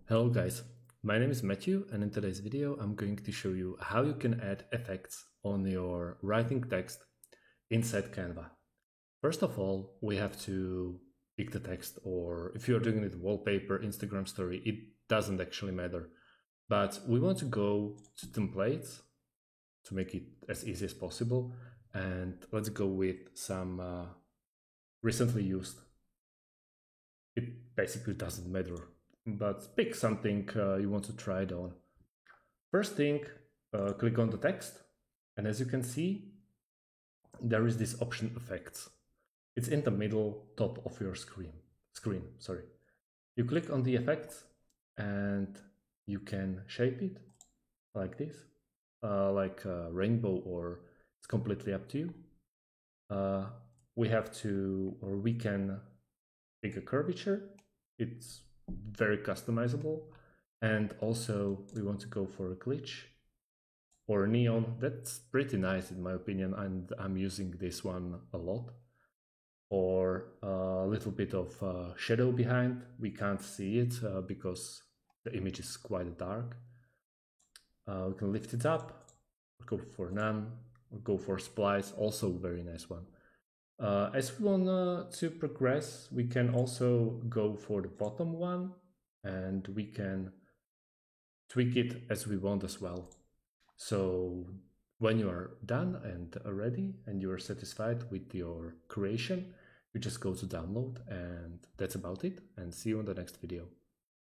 Hello guys, my name is Matthew and in today's video I'm going to show you how you can add effects on your writing text inside Canva. First of all, we have to pick the text, or if you're doing it wallpaper, Instagram story, it doesn't actually matter. But we want to go to templates to make it as easy as possible, and let's go with some recently used. It basically doesn't matter, but pick something you want to try it on. First thing, click on the text, and as you can see, there is this option effects. It's in the middle top of your screen. Sorry. You click on the effects, and you can shape it like this, like a rainbow, or it's completely up to you. We can pick a curvature. It's very customizable, and also we want to go for a glitch or neon. That's pretty nice in my opinion, and I'm using this one a lot. Or a little bit of shadow behind. We can't see it because the image is quite dark. We can lift it up, go for none, or go for splice, also very nice one. As we want to progress, we can also go for the bottom one, and we can tweak it as we want as well. So when you are done and ready and you are satisfied with your creation, you just go to download, and that's about it, and see you on the next video.